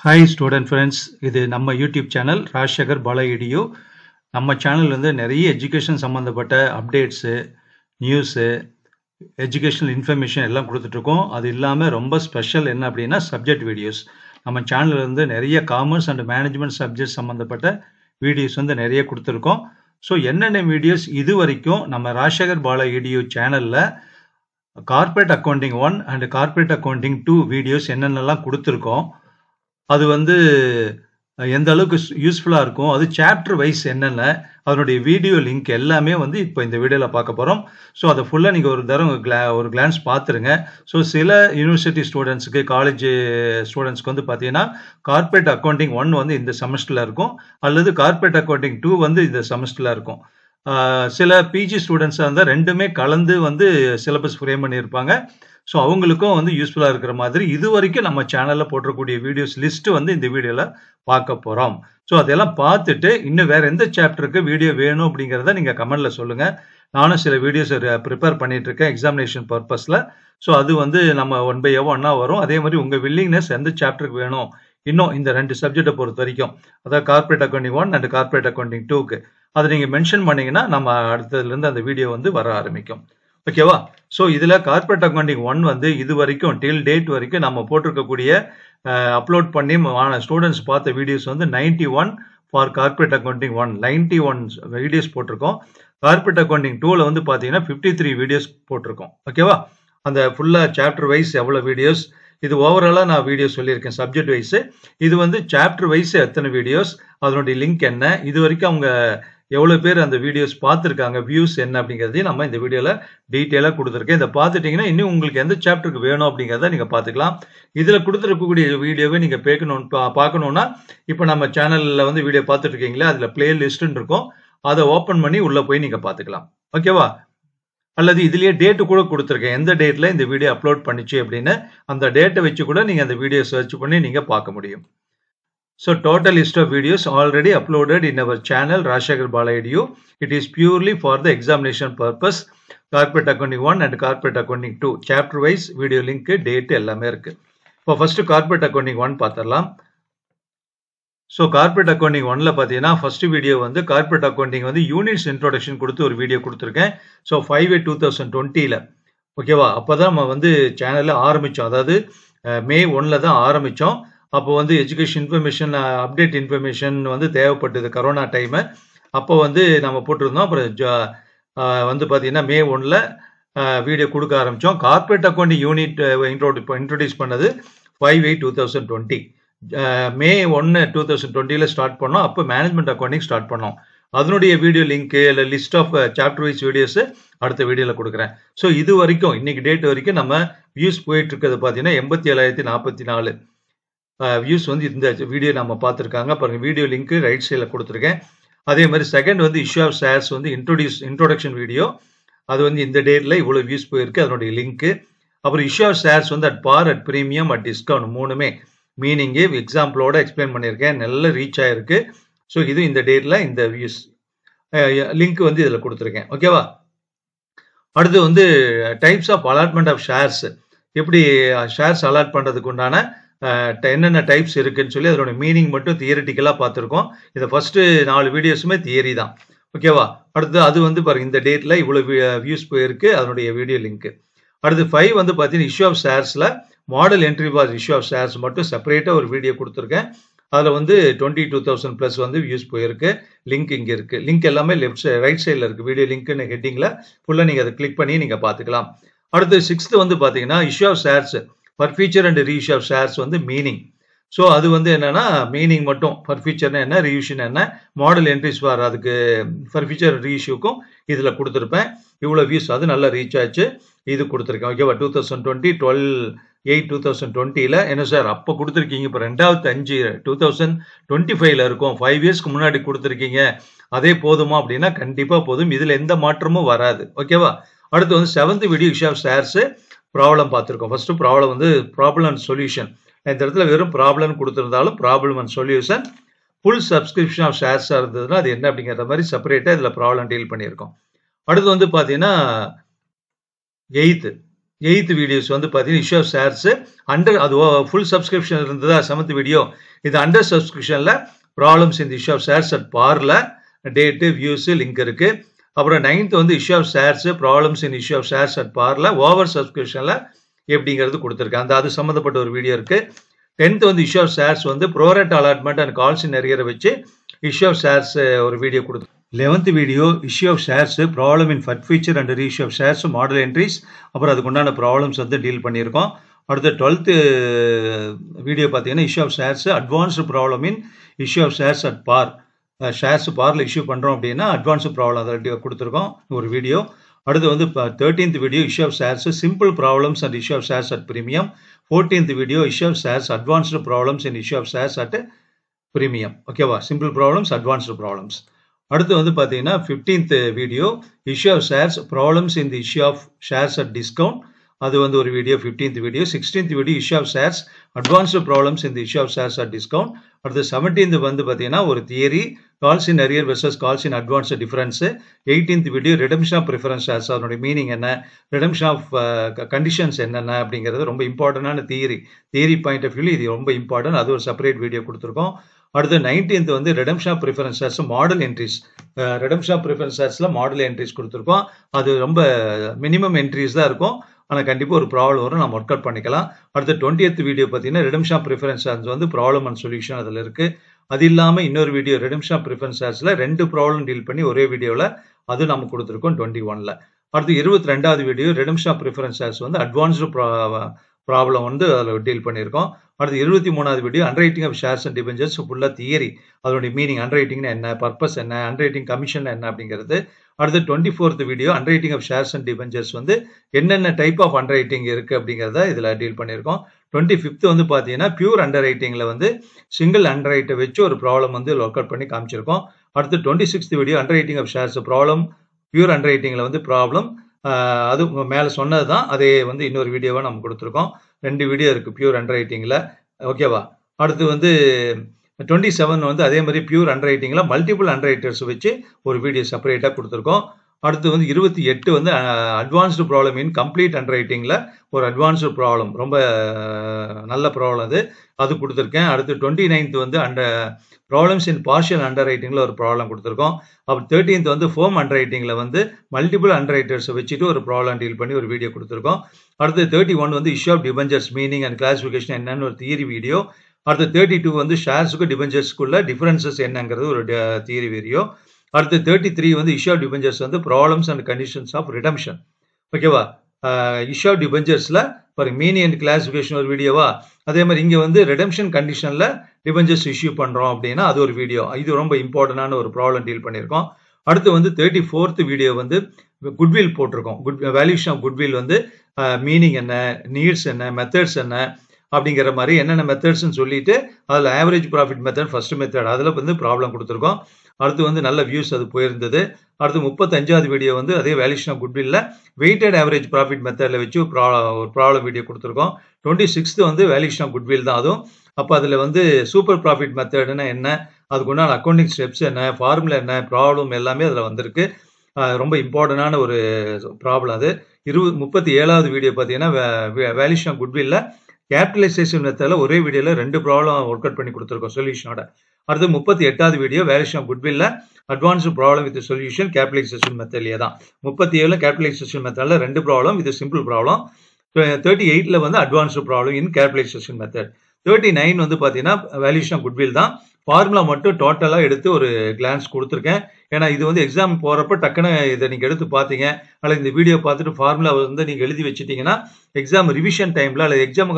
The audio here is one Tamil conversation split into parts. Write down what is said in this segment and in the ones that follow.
ஹாய் ஸ்டூடெண்ட் ஃப்ரெண்ட்ஸ், இது நம்ம YouTube channel Rajasekar Bala edu. நம்ம சேனல் வந்து நிறைய எஜுகேஷன் சம்மந்தப்பட்ட அப்டேட்ஸு, நியூஸு, எஜுகேஷனல் இன்ஃபர்மேஷன் எல்லாம் கொடுத்துட்ருக்கோம். அது இல்லாமல் ரொம்ப ஸ்பெஷல் என்ன அப்படின்னா சப்ஜெக்ட் வீடியோஸ். நம்ம சேனலில் வந்து நிறைய காமர்ஸ் அண்ட் மேனேஜ்மெண்ட் சப்ஜெக்ட் சம்மந்தப்பட்ட வீடியோஸ் வந்து நிறைய கொடுத்துருக்கோம். ஸோ என்னென்ன வீடியோஸ் இது வரைக்கும் நம்ம ராஜசேகர் பாலா எடியூ சேனலில் corporate accounting 1 and corporate accounting 2 videos என்னென்னலாம் கொடுத்துருக்கோம், அது வந்து எந்த அளவுக்கு யூஸ்ஃபுல்லாக இருக்கும், அது சாப்டர் வைஸ் என்னென்ன, அதனுடைய வீடியோ லிங்க் எல்லாமே வந்து இப்போ இந்த வீடியோவில் பார்க்க போகிறோம். ஸோ அதை ஃபுல்லாக நீங்கள் ஒரு தரம் ஒரு கிளான்ஸ் பார்த்துருங்க. ஸோ சில யூனிவர்சிட்டி ஸ்டூடெண்ட்ஸுக்கு, காலேஜ் ஸ்டூடெண்ட்ஸ்க்கு வந்து பார்த்தீங்கன்னா கார்ப்பரேட் அக்கௌண்டிங் 1 வந்து இந்த செமஸ்டரில் இருக்கும், அல்லது கார்ப்பரேட் அக்கௌண்டிங் 2 வந்து இந்த செமஸ்டரில் இருக்கும். சில பிஜி ஸ்டூடெண்ட்ஸாக இருந்தால் ரெண்டுமே கலந்து வந்து சிலபஸ் ஃப்ரேம் பண்ணியிருப்பாங்க. ஸோ அவங்களுக்கும் வந்து யூஸ்ஃபுல்லாக இருக்கிற மாதிரி இது வரைக்கும் நம்ம சேனலில் போட்டிருக்கக்கூடிய வீடியோஸ் லிஸ்ட்டு வந்து இந்த வீடியோவில் பார்க்க போகிறோம். ஸோ அதெல்லாம் பார்த்துட்டு இன்னும் வேறு எந்த சாப்டருக்கு வீடியோ வேணும் அப்படிங்கிறத நீங்கள் கமெண்டில் சொல்லுங்கள். நானும் சில வீடியோஸ் ப்ரிப்பேர் பண்ணிகிட்ருக்கேன் எக்ஸாமினேஷன் பர்பஸில். ஸோ அது வந்து நம்ம 1 by 1 வரும். அதே மாதிரி உங்கள் வில்லிங்னஸ் எந்த சாப்டருக்கு வேணும், இன்னும் இந்த 2 சப்ஜெக்டை பொறுத்த வரைக்கும், அதாவது corporate accounting 1 and corporate accounting 2க்கு அதை நீங்கள் மென்ஷன் பண்ணிங்கன்னா நம்ம அடுத்ததுலேருந்து அந்த வீடியோ வந்து வர ஆரம்பிக்கும். ஓகேவா? ஸோ இதில் கார்ப்பரேட் அக்கௌண்டிங் 1 வந்து இது வரைக்கும் டில் டேட் வரைக்கும் நம்ம போட்டிருக்கக்கூடிய அப்லோட் பண்ணி ஸ்டூடெண்ட்ஸ் பார்த்த வீடியோஸ் வந்து 91 ஃபார் கார்ப்பரேட் அக்கௌண்டிங் 1, 91 வீடியோஸ் போட்டிருக்கோம். கார்ப்பரேட் அக்கௌண்டிங் 2ல வந்து பார்த்தீங்கன்னா 53 வீடியோஸ் போட்டிருக்கோம். ஓகேவா? அந்த ஃபுல்லாக சாப்டர் வைஸ் எவ்வளோ வீடியோஸ், இது ஓவராலாக நான் வீடியோ சொல்லியிருக்கேன் சப்ஜெக்ட் வைஸு. இது வந்து சாப்டர் வைஸ் எத்தனை வீடியோஸ், அதனுடைய லிங்க் என்ன, இது வரைக்கும் அவங்க எவ்வளோ பேர் அந்த வீடியோஸ் பார்த்துருக்காங்க, வியூஸ் என்ன அப்படிங்கிறதையும் நம்ம இந்த வீடியோவில் டீட்டெயிலாக கொடுத்துருக்கேன். இதை பார்த்துட்டிங்கன்னா இன்னும் உங்களுக்கு எந்த சாப்டருக்கு வேணும் அப்படிங்கிறத நீங்கள் பார்த்துக்கலாம். இதில் கொடுத்துருக்கக்கூடிய வீடியோவை நீங்கள் பார்க்கணுன்னா இப்போ நம்ம சேனலில் வந்து வீடியோ பார்த்துட்டு இருக்கீங்களா, அதில் பிளேலிஸ்ட்டுன்னு இருக்கும், அதை ஓப்பன் பண்ணி உள்ளே போய் நீங்கள் பார்த்துக்கலாம். ஓகேவா? அல்லது இதுலேயே டேட்டு கூட கொடுத்துருக்கேன், எந்த டேட்டில் இந்த வீடியோ அப்லோட் பண்ணிச்சு அப்படின்னு. அந்த டேட்டை வச்சு கூட நீங்கள் அந்த வீடியோ சர்ச் பண்ணி நீங்கள் பார்க்க முடியும். So total list of videos already uploaded in our channel Rajasekhar Bala Edu. It is purely for the examination purpose. Corporate Accounting 1 and Corporate Accounting 2 chapter wise video link, date எல்லாமே இருக்கு. இப்போ first Corporate Accounting 1 பார்த்தரலாம். So Corporate Accounting 1ல பார்த்தீங்கன்னா first video வந்து Corporate Accounting வந்து units introduction கொடுத்து ஒரு வீடியோ கொடுத்துருக்கேன். So 5/8/2020ல ஓகேவா? அப்போ தான் நம்ம வந்து சேனலில் ஆரம்பித்தோம், அதாவது May 1ல தான் ஆரம்பித்தோம். அப்போ வந்து எஜுகேஷன் இன்ஃபர்மேஷன், அப்டேட் இன்ஃபர்மேஷன் வந்து தேவைப்பட்டது கரோனா டைமு. அப்போ வந்து நம்ம போட்டிருந்தோம். அப்புறம் வந்து பார்த்தீங்கன்னா May 1ல் வீடியோ கொடுக்க ஆரம்பித்தோம். கார்ப்பரேட் அக்கௌண்டிங் யூனிட் இன்ட்ரோடியூஸ் பண்ணது 5/8/2020. May 1, 2020ல் ஸ்டார்ட் பண்ணோம். அப்போ மேனேஜ்மெண்ட் அக்கௌண்டிங் ஸ்டார்ட் பண்ணோம். அதனுடைய வீடியோ லிங்க்கு இல்லை list of chapter wise videos அடுத்த வீடியோவில் கொடுக்குறேன். ஸோ இது வரைக்கும் இன்னைக்கு டேட் வரைக்கும் நம்ம வியூஸ் போயிட்டு இருக்கிறது பார்த்தீங்கன்னா 87,044 வியூஸ் வந்து இந்த வீடியோ நம்ம பார்த்துருக்காங்க. பாருங்க, வீடியோ லிங்க் ரைட் சைடில் கொடுத்துருக்கேன். அதே மாதிரி செகண்ட் வந்து இஷ்யூ ஆஃப் ஷேர்ஸ் வந்து இன்ட்ரோடக்ஷன் வீடியோ, அது வந்து இந்த டேட்டில் இவ்வளோ வியூஸ் போயிருக்கு, அதனுடைய லிங்க்கு. அப்புறம் இஷ்யூ ஆஃப் ஷேர்ஸ் வந்து at par, at premium, at discount, மூணுமே மீனிங்கு எக்ஸாம்பிளோட எக்ஸ்பிளைன் பண்ணியிருக்கேன், நல்ல ரீச் ஆகிருக்கு. ஸோ இது இந்த டேட்டில் இந்த வியூஸ் லிங்க் வந்து இதில் கொடுத்துருக்கேன். ஓகேவா? அடுத்து வந்து types of allotment of shares, எப்படி ஷேர்ஸ் அலாட் பண்ணுறதுக்கு உண்டான என்னென்ன டைப்ஸ் இருக்குன்னு சொல்லி அதோட மீனிங் மட்டும் தியரிட்டிக்கலாக பார்த்துருக்கோம். இந்த ஃபஸ்ட்டு 4 வீடியோஸுமே தியரி தான். ஓகேவா? அடுத்து அது வந்து பாருங்கள் இந்த டேட்டில் இவ்வளோ வியூஸ் போயிருக்கு, அதனுடைய வீடியோ லிங்க்கு. அடுத்து 5 வந்து பார்த்தீங்கன்னா இஷ்யூ ஆஃப் ஷேர்ஸில் model entry for issue of shares மட்டும் செப்பரேட்டாக ஒரு வீடியோ கொடுத்துருக்கேன். அதில் வந்து 22,000+ வந்து வியூஸ் போயிருக்கு. லிங்க் இங்கே இருக்குது. லிங்க் எல்லாமே ரைட் சைடில் இருக்குது. வீடியோ லிங்க்னு ஹெட்டிங்கில் ஃபுல்லாக நீங்கள் அதை கிளிக் பண்ணி நீங்கள் பார்த்துக்கலாம். அடுத்து 6th வந்து பார்த்தீங்கன்னா issue of shares for future and reissue of shares வந்து மீனிங். ஸோ அது வந்து என்னன்னா மீனிங் மட்டும், ஃபர் ஃபியூச்சர்னா என்ன, ரீஇஷ்யூன் என்ன, மாடல் என்ட்ரிஸ் ஃபார் அதுக்கு ஃபர் ஃபியூச்சர் ரீஇஷ்யூக்கும் இதில் கொடுத்துருப்பேன். இவ்வளோ வியூஸ், அது நல்லா ரீச் ஆச்சு, இது கொடுத்துருக்கேன். ஓகேவா? 2020 12/8/2020ல் என்ன சார் அப்போ கொடுத்துருக்கீங்க, இப்போ 2025ல் இருக்கும், 5 இயர்ஸ்க்கு முன்னாடி கொடுத்துருக்கீங்க, அதே போதுமா அப்படின்னா கண்டிப்பாக போதும், இதில் எந்த மாற்றமும் வராது. ஓகேவா? அடுத்து வந்து 7th video issue of shares problem பார்த்துருக்கோம். ஃபர்ஸ்ட் ப்ராப்ளம் வந்து ப்ராப்ளம் அண்ட் சொல்யூஷன். இந்த இடத்துல வெறும் ப்ராப்ளம் கொடுத்துருந்தாலும் problem and solution, full subscription of ஷேர்ஸாக இருந்ததுன்னா அது என்ன அப்படிங்கிற மாதிரி செப்பரேட்டாக இதில் ப்ராப்ளம் டீல் பண்ணியிருக்கோம். அடுத்து வந்து பார்த்தீங்கன்னா 8th 8th வீடியோஸ் வந்து பார்த்தீங்கன்னா இஷ்யூ ஆஃப் ஷேர்ஸ் அண்டர் அது ஃபுல் சப்ஸ்கிரிப்ஷன் இருந்ததா 7th வீடியோ இது அண்டர் சப்ஸ்கிரிப்ஷனில் ப்ராப்ளம்ஸ் இந்த இஷ்யூ ஆஃப் ஷேர்ஸ் அட் பார்ல டேட்டு வியூஸ் லிங்க் இருக்கு. அப்புறம் 9th வந்து issue of shares problems in issue of shares at பார்ல ஓவர் சப்ஸ்கிரிப்ஷனில் எப்படிங்கிறது கொடுத்துருக்கேன். அது சம்மந்தப்பட்ட ஒரு வீடியோ இருக்கு. 10th வந்து இஷ்யூ ஆஃப் ஷேர்ஸ் வந்து prorate allotment and calls in எரியரை வச்சு இஷ்யூ ஆஃப் ஷேர்ஸ் ஒரு வீடியோ கொடுத்து 11th video issue of shares problem in forfeiture and issue of shares model entries அப்புறம் அதுக்கு உண்டான ப்ராப்ளம்ஸ் வந்து டீல் பண்ணியிருக்கோம். அடுத்த 12th வீடியோ பார்த்தீங்கன்னா issue of shares advanced problem in issue of shares at par shares பார்ல இஷ்யூ பண்ணுறோம் அப்படின்னா அட்வான்ஸ்டு ப்ராப்ளம் அதை கொடுத்துருக்கோம் ஒரு வீடியோ. அடுத்து வந்து 13th video issue of shares simple problems and issue of shares at premium. 14th video issue of shares advanced problems in issue of shares at premium. ஓகேவா, சிம்பிள் ப்ராப்ளம்ஸ் அட்வான்ஸ்டு ப்ராப்ளம்ஸ். அடுத்து வந்து பார்த்தீங்கன்னா 15th video issue of shares problems in the issue of shares at discount அது வந்து ஒரு video 15th video. 16th video issue of shares advanced problems in the issue of shares at discount. அடுத்து 17th வந்து பார்த்தீங்கன்னா ஒரு theory calls in arrear versus calls in advance difference. 18th video redemption of preference shares அதனுடைய மீனிங் என்ன, ரிடம்ஷன் ஆஃப் கண்டிஷன்ஸ் என்னென்ன அப்படிங்கிறது ரொம்ப இம்பார்ட்டண்டான தியரி பாயிண்ட் ஆஃப் வியூ இது ரொம்ப இம்பார்ட்டன்ட். அது ஒரு செப்பரேட் வீடியோ கொடுத்துருக்கோம். அடுத்து 19th வந்து redemption of preference shares model entries redemption of preference ஷேர்ஸ்ல மாடல் என்ட்ரிஸ் கொடுத்துருக்கோம். அது ரொம்ப மினிமம் என்ட்ரிஸ் தான் இருக்கும், ஆனால் கண்டிப்பாக ஒரு ப்ராப்ளம் வரும், நம்ம ஒர்க் அவுட் பண்ணிக்கலாம். அடுத்து 20th வீடியோ பார்த்தீங்கன்னா ரிடம்ஷன் ஆஃப் ப்ரிஃபரன்ஸ் ஷேர்ஸ் வந்து ப்ராப்ளம் அண்ட் சொல்யூஷன் அதில் இருக்கு. அது இல்லாமல் இன்னொரு வீடியோ ரிடம்ஷன் ஆஃப் ப்ரிஃபரன்ஸ் ஷேர்ஸ்ல 2 ப்ராப்ளம் டீல் பண்ணி ஒரே வீடியோவில் அது நம்ம கொடுத்துருக்கோம் 21ல. அடுத்து 22வது video redemption of preference shares வந்து அட்வான்ஸ்டு ப்ராப்ளம் வந்து அதில் டீல் பண்ணியிருக்கோம். அடுத்து 23வது video underwriting of shares and debentures ஃபுல்லாக தியரி அதனுடைய மீனிங் அன்ரைட்டிங்னா என்ன, பர்பஸ் என்ன, அன்ரைட்டிங் கமிஷன் என்ன அப்படிங்கிறது. அடுத்து 24th video underwriting of shares and debentures வந்து என்னென்ன டைப் ஆஃப் அன்ரைட்டிங் இருக்குது அப்படிங்கிறத இதில் டீல் பண்ணியிருக்கோம். 25th வந்து பார்த்தீங்கன்னா பியூர் அண்டர் ரைட்டிங்கில் வந்து சிங்கிள் அண்டர் ரைட்டை வச்சு ஒரு ப்ராப்ளம் வந்து ஒர்க் அவுட் பண்ணி காமிச்சிருக்கோம். அடுத்து 26th video under of shares problem pure அண்டர் ரைட்டிங்கில் வந்து ப்ராப்ளம் அது மேலே சொன்னது தான், அதே வந்து இன்னொரு வீடியோவை நம்ம கொடுத்துருக்கோம். 2 வீடியோ இருக்குது பியூர் அண்டர் ரைட்டிங்கில். ஓகேவா, அடுத்து வந்து 27 வந்து அதே மாதிரி பியூர் அண்டர் ரைட்டிங்கில் மல்டிபிள் அண்டர் ரைட்டர்ஸ் வச்சு ஒரு வீடியோ செப்பரேட்டாக கொடுத்துருக்கோம். அடுத்து வந்து 28 வந்து அட்வான்ஸ்டு ப்ராப்ளம் இன் கம்ப்ளீட் அண்டர் ரைட்டிங்கில் ஒரு அட்வான்ஸ்டு ப்ராப்ளம் ரொம்ப நல்ல ப்ராப்ளம் அது கொடுத்துருக்கேன். அடுத்து 29th வந்து ப்ராப்ளம்ஸ் இன் பார்ஷியல் அண்டர் ரைட்டிங்கில் ஒரு ப்ராப்ளம் கொடுத்துருக்கோம். அப்புறம் 13th வந்து ஃபோம் அண்டர் ரைட்டிங்கில் வந்து மல்டிபிள் அண்டர் ரைட்டர்ஸை வச்சுட்டு ஒரு ப்ராப்ளம் டீல் பண்ணி ஒரு வீடியோ கொடுத்துருக்கோம். அடுத்து 31 வந்து issue of debentures meaning and classification என்னன்னு ஒரு தியரி வீடியோ. அடுத்து 32 வந்து ஷேர்ஸுக்கு டிபெஞ்சர்ஸ்க்குள்ள டிஃபரன்சஸ் என்னங்கிறது ஒரு தியரி வீடியோ. அடுத்து 33 வந்து இஷ்யூ ஆஃப் டிபெஞ்சர்ஸ் வந்து problems and conditions of redemption. ஓகேவா, இஷ்யூ ஆஃப் டிபெஞ்சர்ஸ்ல ஃபார் மீனிங் அண்ட் கிளாசிஃபிகேஷன் ஒரு வீடியோவா. அதே மாதிரி இங்கே வந்து ரிடம்ஷன் கண்டிஷன்ல டிபெஞ்சர்ஸ் இஷ்யூ பண்ணுறோம் அப்படின்னா அது ஒரு வீடியோ. இது ரொம்ப இம்பார்ட்டண்டான ஒரு ப்ராப்ளம் டீல் பண்ணியிருக்கோம். அடுத்து வந்து 34th வீடியோ வந்து குட்வில் போட்டிருக்கோம். வேல்யூஷன் ஆஃப் குட்வில் வந்து மீனிங் என்ன, நீட்ஸ் என்ன, மெத்தட்ஸ் என்ன அப்படிங்கிற மாதிரி என்னென்ன மெத்தட்ஸ்ன்னு சொல்லிட்டு அதில் average profit method first method அதில் வந்து ப்ராப்ளம் கொடுத்துருக்கோம். அடுத்து வந்து நல்ல வியூஸ் அது போயிருந்தது. அடுத்து 35வது வீடியோ வந்து அதே வேல்யூஷன் ஆஃப் குட்வில்ல வெயிட்டட் ஆவரேஜ் ப்ராஃபிட் மெத்தடில் வச்சு ஒரு ப்ராப்ளம் வீடியோ கொடுத்துருக்கோம். 26th வந்து வேல்யூஷன் ஆஃப் குட்வில் தான் அதுவும். அப்போ அதில் வந்து சூப்பர் ப்ராஃபிட் மெத்தட்னா என்ன, அதுக்கு உண்டான அக்கௌண்டிங் ஸ்டெப்ஸ் என்ன, ஃபார்முலா என்ன, ப்ராப்ளம் எல்லாமே அதில் வந்திருக்கு. ரொம்ப இம்பார்ட்டண்டான ஒரு ப்ராப்ளம் அது. 37வது வீடியோ பார்த்தீங்கன்னா வேல்யூஷன் ஆஃப் குட்வில்ல கேபிட்டலைசேஷன் மெத்தடில் ஒரே வீடியோவில் 2 ப்ராப்ளம் ஒர்க் அவுட் பண்ணி கொடுத்துருக்கோம் சொல்யூஷனோட. அடுத்து 38வது வீடியோ வேல்யூஷன் ஆஃப் குட்வில்ல advanced problem with solution capitalization மெத்தட்லேயே தான். 37ல் கேபிட்டலைசேஷன் மெத்தடில் 2 ப்ராப்ளம், இது சிம்பிள் ப்ராப்ளம். 38ல் வந்து advanced problem in capitalization method. 39 வந்து பார்த்தீங்கன்னா வேல்யூஷன் ஆஃப் குட்வில் தான். ஃபார்முலா மட்டும் டோட்டலாக எடுத்து ஒரு கிளான்ஸ் கொடுத்துருக்கேன். ஏன்னா இது வந்து எக்ஸாம் போகிறப்ப டக்குன்னு இதை நீங்கள் எடுத்து பார்த்தீங்க அல்லது இந்த வீடியோ பார்த்துட்டு ஃபார்முலா வந்து நீங்கள் எழுதி வச்சுட்டீங்கன்னா எக்ஸாம் ரிவிஷன் டைமில் அல்லது எக்ஸாம்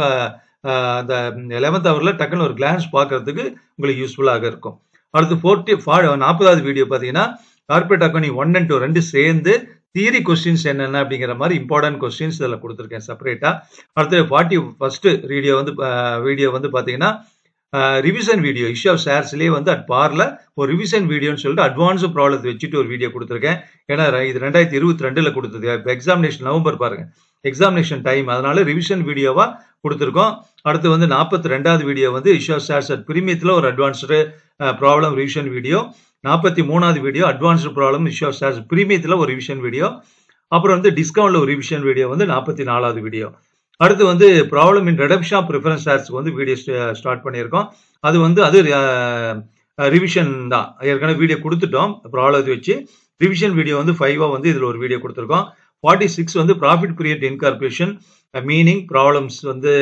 அந்த 11th ஹவரில் டக்குன்னு ஒரு கிளான்ஸ் பார்க்கறதுக்கு உங்களுக்கு யூஸ்ஃபுல்லாக இருக்கும். அடுத்து 40வது வீடியோ பார்த்தீங்கன்னா கார்பரேட் அக்கௌண்டிங் 1 and 2 2 சேர்ந்து தியரி கொஸ்டின்ஸ் என்னென்ன அப்படிங்கிற மாதிரி இம்பார்ட்டன்ட் கொஸ்டின்ஸ் இதில் கொடுத்துருக்கேன் செப்பரேட்டாக. அடுத்து 41st வீடியோ வந்து பார்த்தீங்கன்னா ரிவிஷன் வீடியோ இஷ்யூ ஆஃப் ஷேர்ஸ்லேயே வந்து அட் பார்ல ஒரு ரிவிஷன் வீடியோன்னு சொல்லிட்டு அட்வான்ஸ் ப்ராப்ளத்தை வச்சுட்டு ஒரு வீடியோ கொடுத்துருக்கேன். ஏன்னா இது 2022ல் கொடுத்தது. இப்போ எக்ஸாமினேஷன் நவம்பர் பாருங்க, எக்ஸாமினேஷன் டைம், அதனால ரிவிஷன் வீடியோவா கொடுத்துருக்கோம். அடுத்து வந்து 42வது வீடியோ வந்து இஷ்யூ ஆஃப் ஷேர்ஸ் அட் பிரீமியத்தில் ஒரு அட்வான்ஸ்டு ப்ராப்ளம் ரிவிஷன் வீடியோ. 43வது video advanced problem issue of shares பிரீமியத்தில் ஒரு ரிவிஷன் வீடியோ. அப்புறம் வந்து டிஸ்கவுண்ட்ல ஒரு ரிவிஷன் வீடியோ வந்து 44வது வீடியோ. அடுத்து வந்து problem in redemption of preference ஷேர்ஸ்க்கு வந்து வீடியோ ஸ்டார்ட் பண்ணியிருக்கோம். அது வந்து அது ரிவிஷன் தான். ஏற்கனவே வீடியோ கொடுத்துட்டோம் ப்ராப்ளத்தை வச்சு. ரிவிஷன் வீடியோ வந்து 5ஆ வந்து இதில் ஒரு வீடியோ கொடுத்துருக்கோம். 46 வந்து profit period incorporation meaning problems வந்து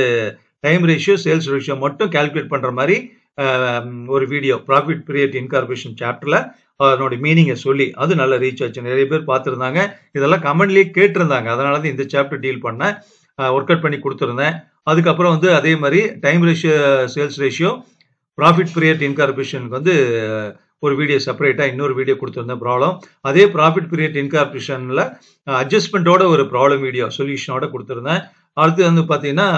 டைம் ரேஷியோ சேல்ஸ் ரேஷியோ மட்டும் கால்குலேட் பண்ணுற மாதிரி ஒரு வீடியோ ப்ராஃபிட் பீரியட் இன்கார்பரேஷன் சாப்டரில் அதனோட மீனிங்கை சொல்லி அது நல்லா ரீச் ஆச்சு. நிறைய பேர் பார்த்துருந்தாங்க. இதெல்லாம் கமெண்ட்லேயே கேட்டிருந்தாங்க. அதனால தான் இந்த சாப்டர் டீல் பண்ணேன், ஒர்க் அவுட் பண்ணி கொடுத்துருந்தேன். அதுக்கப்புறம் வந்து அதே மாதிரி time ratio sales ratio profit period இன்கார்பரேஷனுக்கு வந்து ஒரு வீடியோ செப்பரேட்டாக இன்னொரு வீடியோ கொடுத்துருந்தேன் ப்ராப்ளம். அதே ப்ராஃபிட் பீரியட் இன்கார்பரேஷனில் அட்ஜஸ்ட்மெண்ட்டோட ஒரு ப்ராப்ளம் வீடியோ சொல்யூஷனோட கொடுத்துருந்தேன். அடுத்து வந்து பார்த்தீங்கன்னா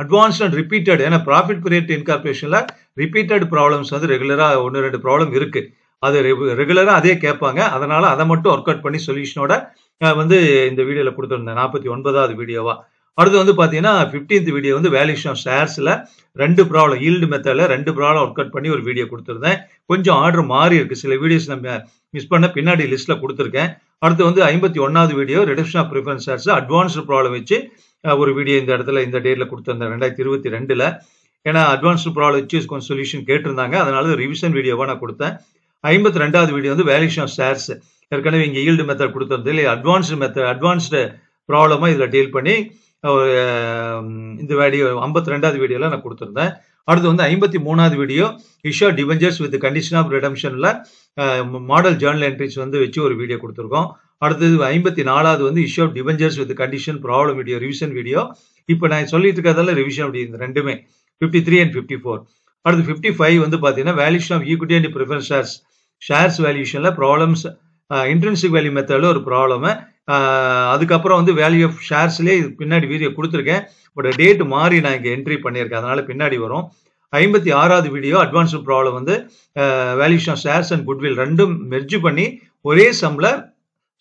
அட்வான்ஸ்ட் அண்ட் ரிப்பீட்டட், ஏன்னா ப்ராஃபிட் பீரியட் இன்கார்பரேஷனில் ரிப்பீட்டட் ப்ராப்ளம்ஸ் வந்து ரெகுலராக 1-2 ப்ராப்ளம் இருக்கு. அது ரெகுலராக அதே கேட்பாங்க. அதனால அதை மட்டும் ஒர்க் அவுட் பண்ணி சொல்யூஷனோட வந்து இந்த வீடியோவில் கொடுத்துருந்தேன் 49வது வீடியோவா. அடுத்து வந்து பார்த்தீங்கன்னா 15th வீடியோ வந்து வேல்யூஷன் ஆஃப் ஷேர்ஸில் 2 ப்ராப்ளம் ஈல்டு மெத்தடில் 2 ப்ராப்ளம் ஒர்க் அவுட் பண்ணி ஒரு வீடியோ கொடுத்துருந்தேன். கொஞ்சம் ஆர்டர் மாறி இருக்கு, சில வீடியோஸ் நம்ம மிஸ் பண்ண பின்னாடி லிஸ்ட்டில் கொடுத்துருக்கேன். அடுத்து வந்து 51வது video reduction of preference shares advanced problem வச்சு ஒரு வீடியோ இந்த இடத்துல இந்த டேட்டில் கொடுத்துருந்தேன் 2022. ஏன்னா அட்வான்ஸ்டு ப்ராப்ளம் வச்சு கொஞ்சம் சொல்யூஷன் கேட்டிருந்தாங்க. அதனால ரிவிஷன் வீடியோவாக நான் கொடுத்தேன். 52வது வீடியோ வந்து வேல்யூஷன் ஆஃப் ஷேர்ஸ், ஏற்கனவே இங்கே ஈல்டு மெத்தட் கொடுத்துருந்தது இல்லை, அட்வான்ஸ்டு ப்ராப்ளமாக இதில் டீல் பண்ணி இந்த வீடியோ 52வது வீடியோவில் நான் கொடுத்துருந்தேன். அடுத்து வந்து 53வது video issue debentures with condition of ரிடம்ஷனில் மாடல் ஜேர்னல் என்ட்ரிஸ் வந்து வச்சு ஒரு வீடியோ கொடுத்துருக்கோம். அடுத்தது 54வது வந்து issue debentures with condition problem video revision video. இப்போ நான் சொல்லிட்டு இருக்கிறதால ரிவிஷன் வீடியோ இந்த ரெண்டுமே 53 and 54. அடுத்து 55 வந்து பார்த்தீங்கன்னா valuation of equity and preference shares வேல்யூஷனில் ப்ராப்ளம்ஸ் இன்ட்ரின்சிக் வேல்யூ மெத்தடில் ஒரு ப்ராப்ளமு. அதுக்கப்புறம் வந்து வேல்யூ ஆஃப் ஷேர்ஸ்லேயே பின்னாடி வீடியோ கொடுத்துருக்கேன். பட் டேட் மாறி நான் இங்கே என்ட்ரி பண்ணியிருக்கேன், அதனால பின்னாடி வரும். 56வது வீடியோ அட்வான்ஸ்டு ப்ராப்ளம் வந்து valuation of shares and goodwill ரெண்டும் மெர்ஜ் பண்ணி ஒரே சம்மில்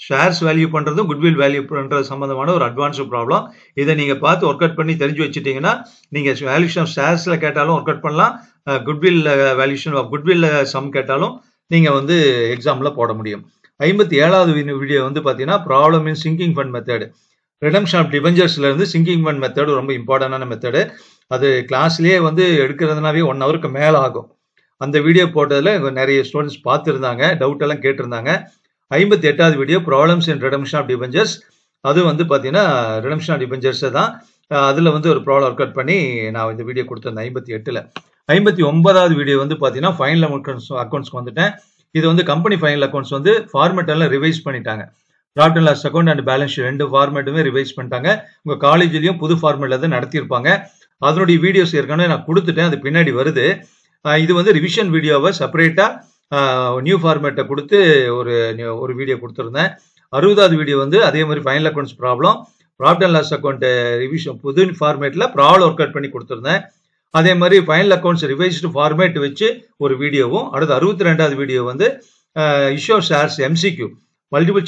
ஷேர்ஸ் வேல்யூ பண்ணுறதும் குட்வில் வேல்யூ பண்ணுறது சம்மந்தமான ஒரு அட்வான்ஸ்டு ப்ராப்ளம். இதை நீங்கள் பார்த்து ஒர்க் அவுட் பண்ணி தெரிஞ்சு வச்சுட்டிங்கன்னா நீங்கள் வேல்யூஷன் ஆஃப் ஷேர்ஸில் கேட்டாலும் ஒர்க் அவுட் பண்ணலாம், goodwill valuation of goodwill sum கேட்டாலும் நீங்கள் வந்து எக்ஸாமில் போட முடியும். 57வது வீடியோ வந்து பார்த்தீங்கன்னா problem in sinking fund method, redemption of டிபெஞ்சர்ஸ்ல இருந்து சிங்கிங் ஃபண்ட் மெத்தட் ரொம்ப இம்பார்ட்டன்டான மெத்தடு. அது கிளாஸ்லேயே வந்து எடுக்கிறதுனாவே 1 ஹவருக்கு மேலே ஆகும். அந்த வீடியோ போட்டதில் நிறைய ஸ்டூடெண்ட்ஸ் பார்த்துருந்தாங்க, டவுட் எல்லாம் கேட்டிருந்தாங்க. 58வது video problems in redemption of debentures, அது வந்து பார்த்தீங்கன்னா ரிடம்ஷன் ஆஃப் டிபெஞ்சர்ஸை தான் அதில் வந்து ஒரு ப்ராப்ளம் ஒர்க் அவுட் பண்ணி நான் இந்த வீடியோ கொடுத்துருந்தேன் 58ல். 59வது வீடியோ வந்து பார்த்தீங்கன்னா ஃபைனல் அக்கௌண்ட்ஸ்க்கு வந்துட்டேன். இது வந்து கம்பெனி ஃபைனல் அக்கௌண்ட்ஸ் வந்து ஃபார்மேட் எல்லாம் ரிவைஸ் பண்ணிட்டாங்க. Profit and loss account and balance sheet 2 ஃபார்மேட்டுமே ரிவைஸ் பண்ணிட்டாங்க. உங்கள் காலேஜ்லேயும் புது ஃபார்மேட்டில் தான் நடத்தியிருப்பாங்க. அதனுடைய வீடியோஸ் ஏற்கனவே நான் கொடுத்துட்டேன், அது பின்னாடி வருது. இது வந்து ரிவிஷன் வீடியோவை செப்பரேட்டாக நியூ ஃபார்மேட்டை கொடுத்து ஒரு வீடியோ கொடுத்துருந்தேன். 60வது வீடியோ வந்து அதே மாதிரி final accounts problem profit and loss account revision புது ஃபார்மேட்டில் ப்ராப்ளம் ஒர்க் அவுட் பண்ணி கொடுத்துருந்தேன். அதே மாதிரி ஃபைனல் அக்கௌண்ட்ஸ் ரிவைஸ்டு ஃபார்மேட் வச்சு ஒரு வீடியோவும். அடுத்து 62வது வீடியோ வந்து issue of shares MCQ multiple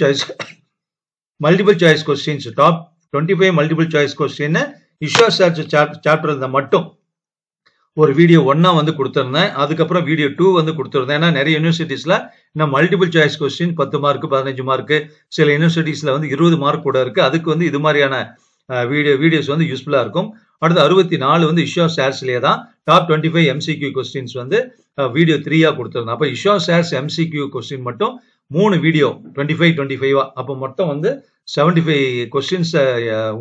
choice questions top 25 multiple choice question issue of shares chapter இருந்தால் மட்டும் ஒரு வீடியோ 1 வந்து கொடுத்துருந்தேன். அதுக்கப்புறம் வீடியோ 2 வந்து கொடுத்துருந்தேன். ஏன்னா நிறைய யூனிவர்சிட்டிஸில் இன்னும் multiple choice question 10 mark 15 mark, சில யூனிவர்சிட்டிஸில் வந்து 20 மார்க் கூட இருக்குது. அதுக்கு வந்து இது மாதிரியான வீடியோஸ் வந்து யூஸ்ஃபுல்லாக இருக்கும். அடுத்து 64 வந்து இஷ்யூ ஆஃப் ஷேர்ஸ்லேயே தான் டாப் 25 எம்சிக்யூ கொஸ்டின்ஸ் வந்து வீடியோ 3ஆக கொடுத்துருந்தேன். அப்போ issue of shares MCQ question மட்டும் 3 வீடியோ 25 அப்போ மொத்தம் வந்து 75 கொஸ்டின்ஸ்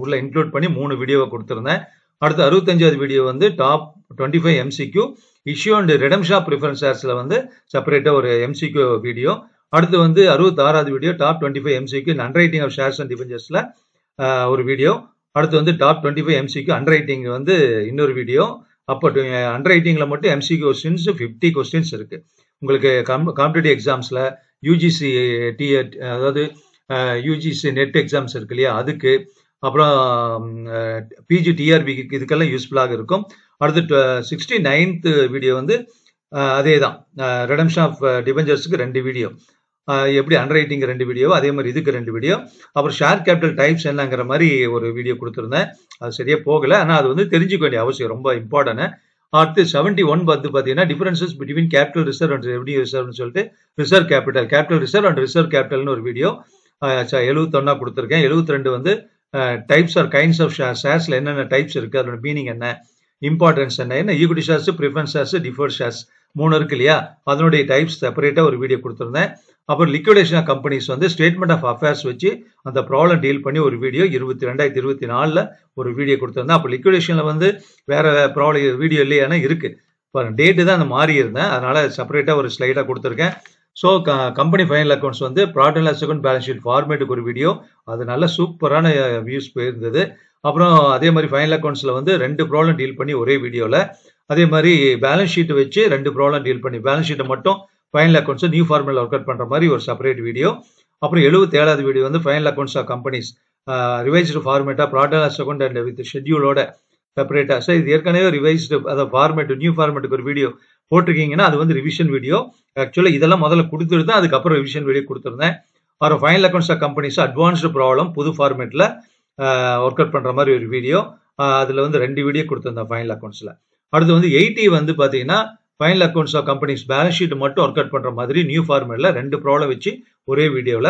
உள்ள இன்க்ளூட் பண்ணி 3 வீடியோவை கொடுத்துருந்தேன். அடுத்து 65வது வீடியோ வந்து top 25 MCQ issue and redemption of preference ஷேர்ஸில் வந்து செப்பரேட்டாக ஒரு எம்சிக்யூ வீடியோ. அடுத்து வந்து 66வது video top 25 MCQ underwriting of shares and டிபெஞ்சர்ஸில் ஒரு வீடியோ. அடுத்து வந்து டாப் 25 எம்சிக்யூ அண்டர்ரைட்டிங் வந்து இன்னொரு வீடியோ. அப்போ அண்டர்ரைட்டிங்கில் மட்டும் எம்சிக்யூ கொஸ்டின்ஸ் 50 கொஸ்டின்ஸ் இருக்குது. உங்களுக்கு காம்படிட்டிவ் எக்ஸாம்ஸில் யூஜிசி அதாவது யூஜிசி நெட் எக்ஸாம்ஸ் இருக்கு இல்லையா, அதுக்கு அப்புறம் பிஜி டிஆர்பிக்கு இதுக்கெல்லாம் யூஸ்ஃபுல்லாக இருக்கும். அடுத்து 69th வீடியோ வந்து அதே தான் ரிடம்ஷன் ஆஃப் டிபெஞ்சர்ஸுக்கு 2 வீடியோ, எப்படி அண்டர்ரைட்டிங் 2 வீடியோ, அதே மாதிரி இதுக்கு 2 வீடியோ. அப்புறம் ஷேர் கேபிட்டல் டைப்ஸ் என்னங்கிற மாதிரி ஒரு வீடியோ கொடுத்துருந்தேன். அது சரியாக போகலை, ஆனால் அது வந்து தெரிஞ்சுக்க வேண்டிய அவசியம் ரொம்ப இம்பார்ட்டன்ட். அடுத்து 71 வந்து பார்த்தீங்கன்னா differences between capital reserve and revenue ரிசர்வ்னு சொல்லிட்டு reserve capital reserve and reserve கேபிட்டல்னு ஒரு வீடியோ. 71 கொடுத்துருக்கேன். 72 வந்து டைப்ஸ் ஆர் கைண்ட்ஸ் ஆஃப் ஷேர்ஸ்ல என்னென்ன டைப்ஸ் இருக்கு, அதோட மீனிங் என்ன, இம்பார்ட்டன்ஸ் என்ன equity shares, preference shares, deferred shares 3 இருக்கு இல்லையா, அதனுடைய டைப்ஸ் செப்பரேட்டா ஒரு வீடியோ கொடுத்துருந்தேன். அப்புறம் லிக்விடேஷன் ஆஃப் கம்பெனிஸ் வந்து ஸ்டேட்மெண்ட் ஆஃப் அஃபேர்ஸ் வச்சு அந்த ப்ராப்ளம் டீல் பண்ணி ஒரு வீடியோ 2024ல் ஒரு வீடியோ கொடுத்துருந்தேன். அப்போ லிக்விடேஷன்ல வந்து வேற ப்ராப்ளம் வீடியோ இல்லையானா இருக்கு. டேட்டு தான் அந்த மாறி இருந்தேன், அதனால செப்பரேட்டா ஒரு ஸ்லைடா கொடுத்துருக்கேன். ஸோ கம்பெனி ஃபைனல் அக்கௌண்ட்ஸ் வந்து profit and loss account balance sheet ஃபார்மேட்டுக்கு ஒரு வீடியோ, அது நல்ல சூப்பரான வியூஸ் போயிருந்தது. அப்புறம் அதே மாதிரி ஃபைனல் அக்கௌண்ட்ஸ்ல வந்து 2 ப்ராப்ளம் டீல் பண்ணி ஒரே வீடியோல, அதே மாதிரி பேலன்ஸ் ஷீட் வச்சு 2 ப்ராப்ளம் டீல் பண்ணி பேலன்ஸ் ஷீட்டை மட்டும் final accounts new formula work out பண்ற மாதிரி ஒரு செப்பரேட் வீடியோ. அப்புறம் 77வது வீடியோ வந்து final accounts of companies revised ஃபார்மேட்டா profit and loss account and with ஷெட்யூலோட செப்பரேட்டா. சார் இது ஏற்கனவே ரிவைஸ்டு அதை ஃபார்மேட் நியூ ஃபார்மேட்டுக்கு ஒரு வீடியோ போட்டிருக்கீங்கன்னா அது வந்து ரிவிஷன் வீடியோ. ஆக்சுவலா இதெல்லாம் முதல்ல கொடுத்துருந்தேன், அதுக்கப்புறம் ரிவிஷன் வீடியோ கொடுத்துருந்தேன். அப்புறம் final accounts of companies advanced problem புது ஃபார்மேட்ல ஒர்க் அவுட் பண்ற மாதிரி ஒரு வீடியோ, அதுல வந்து 2 வீடியோ கொடுத்துருந்தேன் ஃபைனல் அக்கௌண்ட்ஸ்ல. அடுத்து வந்து 80 வந்து பாத்தீங்கன்னா final accounts of companies balance sheet மட்டும் ஒர்க் அவுட் பண்ற மாதிரி நியூ ஃபார்மேட்ல 2 ப்ராப்ளம் வச்சு ஒரே வீடியோல,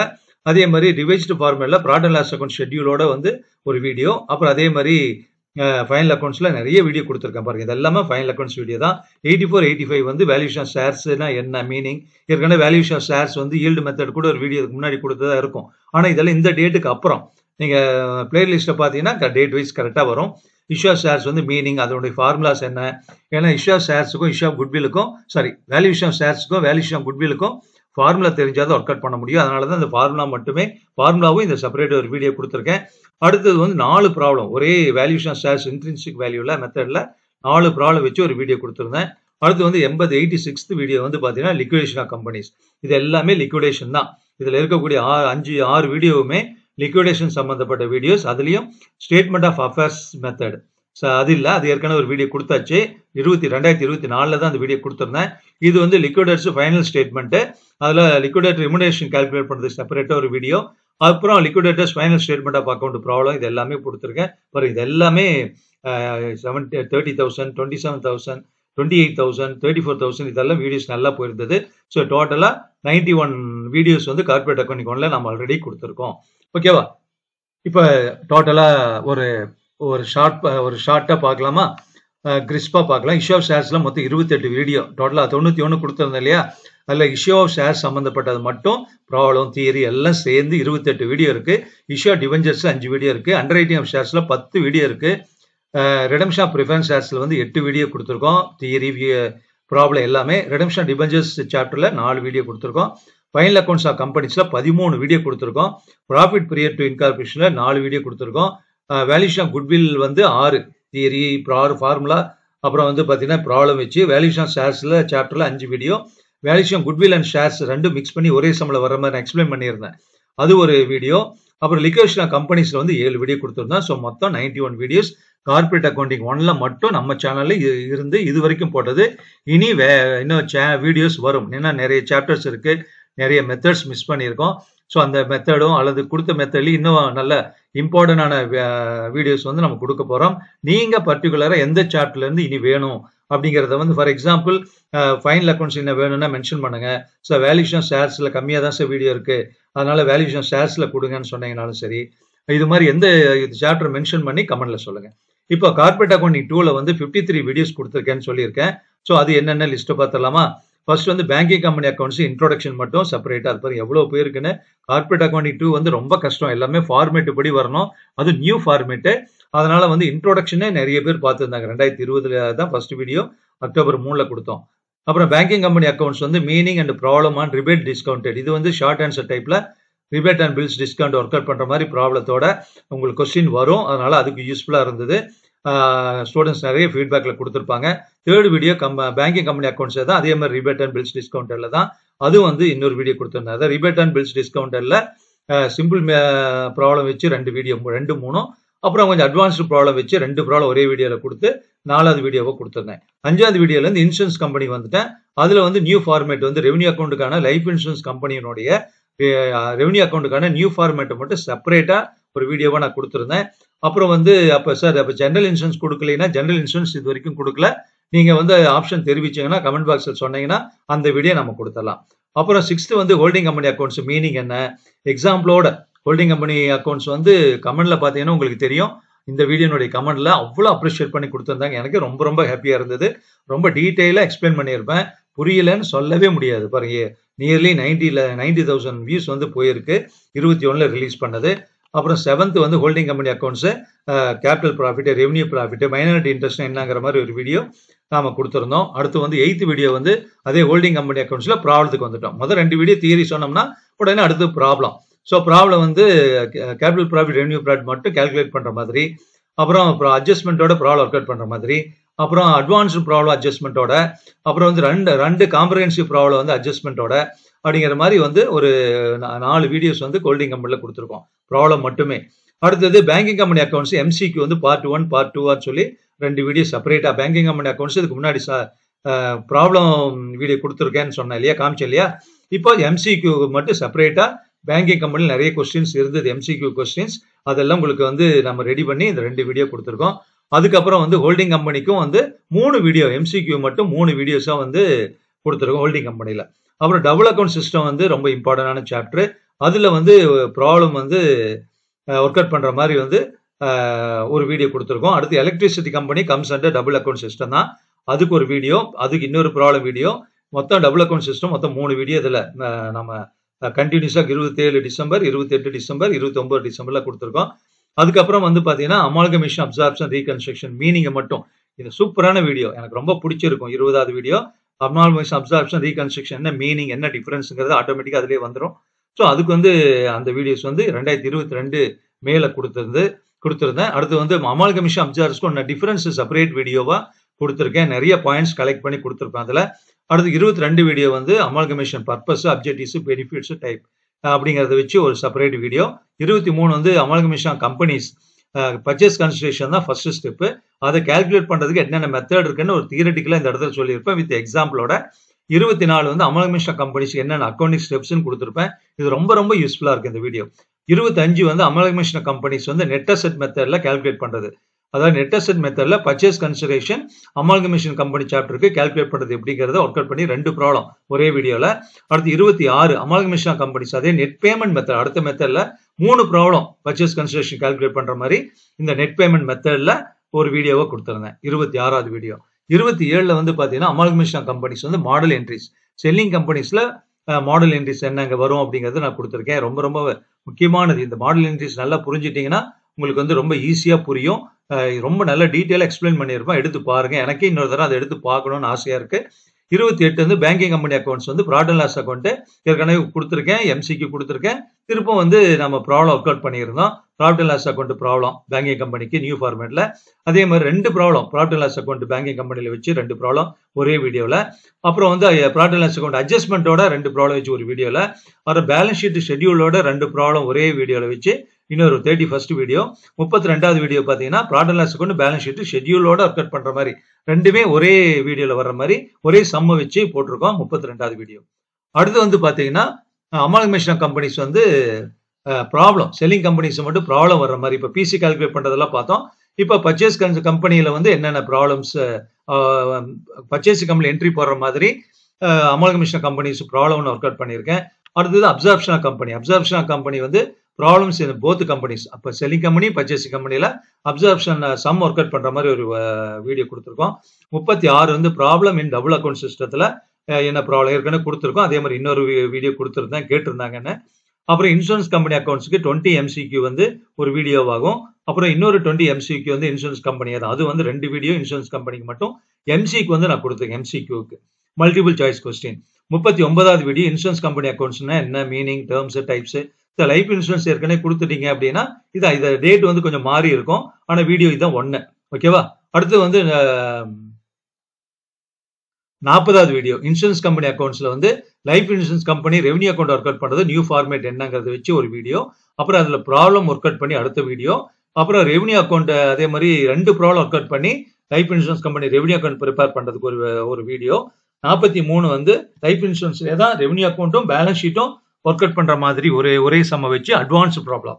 அதே மாதிரி ரிவைஸ்டு ஃபார்மேட்ல ப்ராஃபிட் அண்ட் லாஸ் அக்கௌண்ட் ஷெட்யூலோட வந்து ஒரு வீடியோ. அப்புறம் அதே மாதிரி ஃபைனல் அக்கௌண்ட்ஸ்ல நிறைய வீடியோ கொடுத்துருக்கேன் பாருங்க, இது எல்லாமே ஃபைனல் அக்கௌண்ட்ஸ் வீடியோ தான். 84, 85 வந்து வேல்யூஷன் ஷேர்ஸ்னா என்ன மீனிங், ஏற்கனவே வேல்யூஷன் ஷேர்ஸ் வந்து ஈல்டு மெத்தட் கூட ஒரு வீடியோ முன்னாடி கொடுத்ததா இருக்கும். ஆனா இதெல்லாம் இந்த டேட்டுக்கு அப்புறம் நீங்க பிளேலிஸ்ட்டை பார்த்தீங்கன்னா டேட் வைஸ் கரெக்டாக வரும். இஷ்யூ ஆஃப் ஷேர்ஸ் வந்து மீனிங், அதனுடைய ஃபார்முலாஸ் என்ன, ஏன்னா இஷ்யூ ஆஃப் ஷேர்ஸுக்கும் இஷ்யூ ஆஃப் குட்விலுக்கும் வேல்யூஷன் ஆஃப் ஷேர்ஸுக்கும் வேல்யூஷன் ஆஃப் குட்விலுக்கும் ஃபார்முலா தெரிஞ்சாதான் ஒர்க் அவுட் பண்ண முடியும். அதனால தான் இந்த ஃபார்முலா மட்டுமே, ஃபார்முலாவும் இந்த செப்பரேட் ஒரு வீடியோ கொடுத்துருக்கேன். அடுத்தது வந்து 4 ப்ராப்ளம் ஒரே வேல்யூஷன் ஷேர்ஸ் இன்ட்ரின்சிக் வேல்யூல மெத்தட்ல 4 ப்ராப்ளம் வச்சு ஒரு வீடியோ கொடுத்துருந்தேன். அடுத்து வந்து 86th வீடியோ வந்து பாத்தீங்கன்னா லிக்விடேஷன் ஆஃப் கம்பெனிஸ். இது எல்லாமே லிக்விடேஷன் தான். இதுல இருக்கக்கூடிய 6 வீடியோவுமே லிக்விடேஷன் சம்பந்தப்பட்ட வீடியோஸ். அதுலயும் ஸ்டேட்மெண்ட் ஆஃப் அஃபேர்ஸ் மெத்தட் அது இல்ல, அது ஏற்கனவே ஒரு வீடியோ கொடுத்தாச்சு. 2024ல தான் அந்த வீடியோ கொடுத்துருந்தேன். இது வந்து லிக்விடேட்டர்ஸ் ஃபைனல் ஸ்டேட்மெண்ட், அதுல லிக்விடேட்டர் ரெமுனரேஷன் கால்குலேட் பண்றது செப்பரேட்டா ஒரு வீடியோ. அப்புறம் liquidators final statement of account problem, இது எல்லாமே கொடுத்துருக்கேன். இது எல்லாமே 30,000, 27,000, 28,000, 34,000 இதெல்லாம் வீடியோஸ் நல்லா போயிருந்தது. ஸோ டோட்டலா 91 வீடியோஸ் வந்து கார்பரேட் அக்கௌண்டிங் ஒன்ல நம்ம ஆல்ரெடி கொடுத்துருக்கோம். ஓகேவா? இப்ப டோட்டலா ஒரு ஷார்ட்டா பார்க்கலாமா, கிறிஸ்பா பார்க்கலாம். இஷ்யூ ஆஃப் ஷேர்ஸ்ல மொத்தம் 28 வீடியோ, டோட்டலா 91 கொடுத்துருந்தேன் இல்லையா, அதுல இஷ்யூ ஆஃப் ஷேர்ஸ் சம்பந்தப்பட்டது மட்டும் ப்ராப்ளம் தியரி எல்லாம் சேர்ந்து 28 வீடியோ இருக்கு. இஷ்யூ ஆஃப் டிபெஞ்சர்ஸ்ல 5 வீடியோ இருக்கு. அண்டர் ரைட்டிங் ஆஃப் ஷேர்ஸ்ல 10 வீடியோ இருக்கு. ரிடம்ஷன் ஆஃப் ப்ரிஃபரன்ஸ் ஷேர்ஸ்ல வந்து 8 வீடியோ கொடுத்துருக்கோம், தியரி ப்ராப்ளம் எல்லாமே. ரிடம்ஷன் டிபெஞ்சர்ஸ் சாப்டர்ல 4 வீடியோ கொடுத்துருக்கோம். ஃபைனல் அக்கௌண்ட்ஸ் ஆஃப் கம்பெனிஸ்ல 13 வீடியோ கொடுத்துருக்கோம். ப்ராஃபிட் பீரியட் டு இன்கார்பரேஷன்ல 4 வீடியோ கொடுத்துருக்கோம். வேல்யூஷன் ஆஃப் குட்வில் வந்து 6 தியரி ஃபார்முலா, அப்புறம் வந்து பாத்தீங்கன்னா ப்ராப்ளம் வச்சு. வேல்யூஷன் ஆஃப் ஷேர்ஸ்ல சாப்டர்ல 5 video. Valuation goodwill and shares 2 mix பண்ணி ஒரே சம்பளம் வர மாதிரி நான் எக்ஸ்பிளைன் பண்ணியிருந்தேன், அது ஒரு வீடியோ. அப்புறம் லிக்விடேஷன் ஆஃப் கம்பெனிஸ்ல வந்து 7 வீடியோ கொடுத்துருந்தோம். ஸோ மொத்தம் 91 வீடியோஸ் கார்பரேட் அக்கௌண்டிங் 1ல மட்டும் நம்ம சேனல்ல இருந்து இது வரைக்கும் போட்டது. இனி இன்னும் வீடியோஸ் வரும், ஏன்னா நிறைய சாப்டர்ஸ் இருக்கு, நிறைய மெத்தட்ஸ் மிஸ் பண்ணியிருக்கோம். ஸோ அந்த மெத்தடும் அல்லது கொடுத்த மெத்தட்லயும் இன்னும் நல்ல இம்பார்ட்டன்டான வீடியோஸ் வந்து நம்ம கொடுக்க போறோம். நீங்க பர்டிகுலரா எந்த சாப்டர்ல இருந்து இனி வேணும் அப்படிங்கறத வந்து ஃபார் எக்ஸாம்பிள் ஃபைனல் அக்கௌண்ட்ஸ் என்ன வேணும்னா மென்ஷன் பண்ணுங்க. ஸோ வேல்யூஷன் ஷேர்ஸ்ல கம்மியா தான் சார் வீடியோ இருக்கு, அதனால வேல்யூஷன் ஷேர்ஸ்ல கொடுங்கன்னு சொன்னீங்கனாலும் சரி, இது மாதிரி எந்த சாப்டர் மென்ஷன் பண்ணி கமெண்ட்ல சொல்லுங்க. இப்போ கார்பரேட் அக்கௌண்டிங் 2ல வந்து 53 வீடியோஸ் கொடுத்துருக்கேன்னு சொல்லியிருக்கேன். ஸோ அது என்னென்ன லிஸ்ட் பார்த்துடலாமா? ஃபர்ஸ்ட் வந்து பேங்கிங் கம்பெனி அக்கௌண்ட்ஸ் இன்ட்ரோடக்ஷன் மட்டும் செப்பரேட்டா இருப்பாரு, எவ்வளவு பேருக்குன்னு. கார்பரேட் அக்கௌண்டிங் 2 வந்து ரொம்ப கஷ்டம், எல்லாமே ஃபார்மேட் படி வரணும், அது நியூ ஃபார்மேட்டு. அதனால வந்து இன்ட்ரோடக்ஷனே நிறைய பேர் பார்த்துருந்தாங்க. 2020ல தான் ஃபர்ஸ்ட் வீடியோ, அக்டோபர் 3ல கொடுத்தோம். அப்புறம் பேங்கிங் கம்பெனி அக்கௌண்ட்ஸ் வந்து meaning and problem on rebate discounted, இது வந்து ஷார்ட் ஆன்சர் டைப்ல rebate and bills discount work out பண்ற மாதிரி ப்ராப்ளத்தோட உங்களுக்கு கொஸ்டின் வரும், அதனால அதுக்கு யூஸ்ஃபுல்லா இருந்தது. ஸ்டூடெண்ட்ஸ் நிறைய ஃபீட்பேக்ல கொடுத்துருப்பாங்க. Third video banking company accounts தான், அதே மாதிரி ரிபேட் அண்ட் பில்ஸ் டிஸ்கவுண்டர்ல தான், அது வந்து இன்னொரு வீடியோ கொடுத்துருந்தாங்க. ரிபேட் அண்ட் பில்ஸ் டிஸ்கவுண்டர்ல சிம்பிள் ப்ராப்ளம் வச்சு 2 வீடியோ, 2, 3, அப்புறம் கொஞ்சம் அட்வான்ஸ்டு ப்ராப்ளம் வச்சு 2 ப்ராப்ளம் ஒரே வீடியோல கொடுத்து 4வது வீடியோவை கொடுத்துருந்தேன். 5வது வீடியோல இருந்து இன்சூரன்ஸ் கம்பெனி வந்துட்டேன். அதுல வந்து நியூ ஃபார்மேட் வந்து ரெவன்யூ அக்கௌண்ட்டுக்கான லைஃப் இன்சூரன்ஸ் கம்பெனியினுடைய ரெவன்யூ அக்கௌண்ட்டுக்கான நியூ ஃபார்மேட்டை மட்டும் செப்பரேட்டா ஒரு வீடியோவா நான் கொடுத்துருந்தேன். அப்புறம் வந்து அப்ப சார் அப்ப ஜெனரல் இன்சூரன்ஸ் கொடுக்கலைன்னா, ஜெனரல் இன்சூரன்ஸ் இது வரைக்கும் கொடுக்கல, நீங்க வந்து ஆப்ஷன் தெரிவிச்சீங்கன்னா கமெண்ட் பாக்ஸ்ல சொன்னீங்கன்னா அந்த வீடியோ நம்ம கொடுத்துடலாம். அப்புறம் 6th வந்து ஹோல்டிங் கம்பெனி அக்கௌண்ட்ஸ் மீனிங் என்ன, எக்ஸாம்பிளோட ஹோல்டிங் கம்பெனி அக்கௌண்ட்ஸ் வந்து கமெண்ட்ல பார்த்தீங்கன்னா உங்களுக்கு தெரியும். இந்த வீடியோனுடைய கமெண்ட்ல அவ்வளோ அப்ரிஷியேட் பண்ணி கொடுத்துருந்தாங்க. எனக்கு ரொம்ப ரொம்ப ஹாப்பியா இருந்தது. ரொம்ப டீட்டெயிலாக எக்ஸ்பிளைன் பண்ணியிருப்பேன். புரியலன்னு சொல்லவே முடியாது. பாருங்க, நியர்லி 90,000 வியூஸ் வந்து போயிருக்கு. 21ல ரிலீஸ் பண்ணது. அப்புறம் 7th வந்து holding company accounts, capital profit, revenue profit, minority interest என்னங்கிற மாதிரி ஒரு வீடியோ நாம கொடுத்துருந்தோம். அடுத்து வந்து 8th வீடியோ வந்து அதே ஹோல்டிங் கம்பெனி அக்கௌண்ட்ஸ்ல ப்ராப்ளத்துக்கு வந்துட்டோம். முதல் 2 வீடியோ தியரி சொன்னோம்னா உடனே அடுத்து ப்ராப்ளம். ஸோ ப்ராப்ளம் வந்து கேபிட்டல் ப்ராஃபிட், ரெவன்யூ ப்ராஃபிட் மட்டும் கால்குலேட் பண்ற மாதிரி, அப்புறம் அட்ஜஸ்ட்மெண்ட்டோட ப்ராப்ளம் ஒர்க் அவுட் பண்ற மாதிரி, அப்புறம் அட்வான்ஸ்டு ப்ராப்ளம் அட்ஜஸ்ட்மெண்ட்டோட, அப்புறம் வந்து ரெண்டு காம்ப்ரஹென்சிவ் ப்ராப்ளம் வந்து அட்ஜஸ்ட்மெண்ட்டோட அப்படிங்கிற மாதிரி வந்து ஒரு 4 வீடியோஸ் வந்து ஹோல்டிங் கம்பெனில கொடுத்துருக்கோம், ப்ராப்ளம் மட்டுமே. அடுத்தது பேங்கிங் கம்பெனி அக்கௌண்ட்ஸ் எம்சிக்கு வந்து பார்ட் 1 பார்ட் 2 சொல்லி 2 வீடியோ செப்பரேட்டா பேங்கிங் கம்பெனி அக்கௌண்ட்ஸ் இதுக்கு முன்னாடி ப்ராப்ளம் வீடியோ கொடுத்துருக்கேன்னு சொன்னேன் இல்லையா, காமிச்சேன் இல்லையா. இப்போ எம்சிக்கு மட்டும் செப்பரேட்டா பேங்கிங் கம்பெனியில் நிறைய கொஸ்டின்ஸ் இருந்தது, எம்சிக்யூ கொஸ்டின்ஸ், அதெல்லாம் உங்களுக்கு வந்து நம்ம ரெடி பண்ணி இந்த 2 வீடியோ கொடுத்துருக்கோம். அதுக்கப்புறம் வந்து ஹோல்டிங் கம்பெனிக்கும் வந்து 3 வீடியோ, எம்சிக்யூ மட்டும் 3 வீடியோஸா வந்து கொடுத்துருக்கோம் ஹோல்டிங் கம்பெனியில. அப்புறம் டபுள் அக்கௌண்ட் சிஸ்டம் வந்து ரொம்ப இம்பார்ட்டன்டான சாப்டர். அதுல வந்து ப்ராப்ளம் வந்து ஒர்க் அவுட் பண்ற மாதிரி வந்து ஒரு வீடியோ கொடுத்துருக்கோம். அடுத்து electricity company comes under double account system தான், அதுக்கு ஒரு வீடியோ, அதுக்கு இன்னொரு ப்ராப்ளம் வீடியோ, மொத்தம் டபுள் அக்கௌண்ட் சிஸ்டம் மொத்தம் 3 வீடியோ இதுல நம்ம கண்டினியூஸா 27 டிசம்பர், 28 டிசம்பர், 29 டிசம்பர்ல கொடுத்துருக்கோம். அதுக்கப்புறம் வந்து பாத்தீங்கன்னா அமால்கமேஷன், அப்சார்ப்ஷன், ரீகன்ஸ்ட்ரக்ஷன் மீனிங் மட்டும், இது சூப்பரான வீடியோ, எனக்கு ரொம்ப பிடிச்சிருக்கும். 20வது வீடியோ அமால்கமேஷன், அப்சார்ப்ஷன், ரீகன்ஸ்ட்ரக்ஷன் என்ன மீனிங், என்ன டிஃபரன்ஸ்ங்கிறது ஆட்டோமேட்டிக்கா அதுலயே வந்துடும். ஸோ அதுக்கு வந்து அந்த வீடியோஸ் வந்து 2022 மேல கொடுத்திருந்தேன். அடுத்து வந்து அமால்கமேஷன், அப்சார்ப்ஷன் டிஃபரன்ஸ் செப்பரேட் வீடியோவா கொடுத்துருக்கேன். நிறைய பாயிண்ட்ஸ் கலெக்ட் பண்ணி கொடுத்துருப்பேன் அதுல. அடுத்து 22 வீடியோ வந்து amalgamation purpose, objectives, benefits, type அப்படிங்கறத வச்சு ஒரு செப்பரேட் வீடியோ. 23 வந்து அமால்கமேஷன் கம்பெனிஸ் பர்ச்சேஸ் கன்சிடரேஷன் தான் ஃபர்ஸ்ட் ஸ்டெப். அதை கால்குலேட் பண்றதுக்கு என்னென்ன மெத்தட் இருக்குன்னு ஒரு தியரட்டிக்கலா இந்த இடத்துல சொல்லியிருப்பேன் வித் எக்ஸாம்பிளோட. 24 வந்து அமால்கமேஷன் கம்பெனிஸ் என்னென்ன அக்கௌண்டிங் ஸ்டெப்ஸ்ன்னு கொடுத்துருப்பேன். இது ரொம்ப ரொம்ப யூஸ்ஃபுல்லா இருக்கு இந்த வீடியோ. 25 வந்து அமால்கமேஷன் கம்பெனிஸ் வந்து நெட் அசெட் மெத்தட்ல கால்குலேட் பண்றது. அதாவது நெட் அசெட் மெத்தட்ல பர்ச்சேஸ் கன்சிடரேஷன் அமால்கமேஷன் கம்பெனி சாப்டருக்கு கால்குலேட் பண்றது எப்படிங்கறத ஒர்க் அவுட் பண்ணி 2 ப்ராப்ளம் ஒரே வீடியோல. அடுத்து 26 அமால்கமேஷன் கம்பெனிஸ் அதே நெட் பேமெண்ட் மெத்தட் அடுத்த மெத்தட்ல 3 ப்ராப்ளம் பர்ச்சேஸ் கன்சிடரேஷன் கால்குலேட் பண்ற மாதிரி இந்த நெட் பேமெண்ட் மெத்தட்ல ஒரு வீடியோவை கொடுத்திருந்தேன், 26வது வீடியோ. 27ல வந்து பாத்தீங்கன்னா அமால்கமேஷன் கம்பெனிஸ் வந்து மாடல் என்ட்ரிஸ், செல்லிங் கம்பெனிஸ்ல மாடல் என்ட்ரிஸ் என்னங்க வரும் அப்படிங்கறத நான் கொடுத்திருக்கேன். ரொம்ப ரொம்ப முக்கியமானது. இந்த மாடல் என்ட்ரிஸ் நல்லா புரிஞ்சிட்டீங்கன்னா உங்களுக்கு வந்து ரொம்ப ஈஸியா புரியும். ரொம்ப நல்ல டீட்டெயிலா எக்ஸ்பிளைன் பண்ணியிருப்பேன், எடுத்து பாருங்க. எனக்கே இன்னொரு தடவை அதை எடுத்து பார்க்கணும்னு ஆசையா இருக்கு. 28 வந்து பேங்கிங் கம்பெனி அக்கௌண்ட்ஸ் வந்து ப்ராஃபிட் அண்ட் லாஸ் அக்கௌண்ட் ஏற்கனவே கொடுத்துருக்கேன், எம்சிக்கு கொடுத்துருக்கேன். திருப்பம் வந்து நம்ம ப்ராப்ளம் ஒர்க் அவுட் பண்ணியிருந்தோம். Profit and loss account problem banking கம்பெனிக்கு நியூ ஃபார்மேட்ல. அதே மாதிரி 2 problem profit and loss account banking கம்பெனில வச்சு 2 ப்ராப்ளம் ஒரே வீடியோல. அப்புறம் வந்து ப்ராஃபிட் அண்ட் லாஸ் அக்கௌண்ட் அட்ஜஸ்ட்மெண்ட்டோட 2 ப்ராப்ளம் வச்சு ஒரு வீடியோல. அப்புறம் பேலன்ஸ் ஷீட் ஷெட்யூலோட 2 ப்ராப்ளம் ஒரே வீடியோல வச்சு இன்னொரு 31st வீடியோ. 32வது வீடியோ பாத்தீங்கன்னா profit and loss account balance sheet ஷெட்யூலோட ஒர்க் அவுட் பண்ற மாதிரி 2மே ஒரே வீடியோல வர்ற மாதிரி ஒரே சம்ம வச்சு போட்டிருக்கோம், 32வது வீடியோ. அடுத்து வந்து பாத்தீங்கன்னா அமால்கமேஷன் கம்பெனிஸ் வந்து ப்ராப்ளம், செல்லிங் கம்பெனிஸ் மட்டும் ப்ராப்ளம் வர்ற மாதிரி இப்ப பிசி கால்குலேட் பண்றதெல்லாம் பார்த்தோம். இப்ப பர்ச்சேஸ் கம்பெனியில வந்து என்னென்ன ப்ராப்ளம்ஸ், பர்ச்சேஸ் கம்பெனி என்ட்ரி போடுற மாதிரி அமால்கமேஷன் கம்பெனிஸ் ப்ராப்ளம்னு ஒர்க் அவுட் பண்ணியிருக்கேன். அடுத்தது அப்சார்ப்ஷன் கம்பெனி வந்து ப்ராப்ளம்ஸ் இன் போத் கம்பெனிஸ், அப்ப செல்லிங் கம்பெனி பர்ச்சேசிங் கம்பெனில அப்சார்ப்ஷன் சம் ஒர்க் அவுட் பண்ற மாதிரி ஒரு வீடியோ கொடுத்துருக்கோம். 36 வந்து ப்ராப்ளம் இன் டபுள் அக்கௌண்ட் சிஸ்டத்துல என்ன ப்ராப்ளம் ஏற்கனவே கொடுத்துருக்கோம். அதே மாதிரி இன்னொரு வீடியோ கொடுத்துருந்தேன், கேட்டிருந்தாங்கன்னு. அப்புறம் இன்சூரன்ஸ் கம்பெனி அக்கௌண்ட்ஸ்க்கு 20 எம்சிக்யூ வந்து ஒரு வீடியோவாகும். அப்புறம் இன்னொரு 20 எம்சிக்யூ வந்து இன்சூரன்ஸ் கம்பெனியா தான், அது வந்து 2 வீடியோ இன்சூரன்ஸ் கம்பெனிக்கு மட்டும். எம்சிக்கு வந்து நான் கொடுத்துருக்கேன், எம்சிக்யூக்கு மல்டிபிள் சாய்ஸ் கொஸ்டின். 39வது வீடியோ இன்சூரன்ஸ் கம்பெனி அக்கௌண்ட்ஸ்னா என்ன மீனிங், டேர்ம்ஸ், டைப்ஸ். இந்த லைஃப் இன்சூரன்ஸ் ஏற்கனவே கொடுத்துட்டீங்க அப்படின்னா இதை டேட் வந்து கொஞ்சம் மாறி இருக்கும், ஆனா வீடியோ இதுதான் ஒண்ணு, ஓகேவா. அடுத்து வந்து 40வது வீடியோ இன்சூரன்ஸ் கம்பெனி அக்கௌண்ட்ஸ்ல வந்து life insurance company revenue account work out பண்றது நியூ ஃபார்மேட் என்னங்கிறத வச்சு ஒரு வீடியோ. அப்புறம் அதுல ப்ராப்ளம் ஒர்க் அவுட் பண்ணி அடுத்த வீடியோ. அப்புறம் ரெவன்யூ அக்கௌண்ட் அதே மாதிரி 2 ப்ராப்ளம் ஒர்க் அவுட் பண்ணி life insurance company revenue account prepare பண்றதுக்கு ஒரு வீடியோ. 43 வந்து லைஃப் இன்சூரன்ஸ்ல தான் ரெவன்யூ அக்கௌண்ட்டும் பேலன்ஸ் ஷீட்டும் ஒர்க் அவுட் பண்ற மாதிரி ஒரே சம்ம வச்சு அட்வான்ஸ் ப்ராப்ளம்.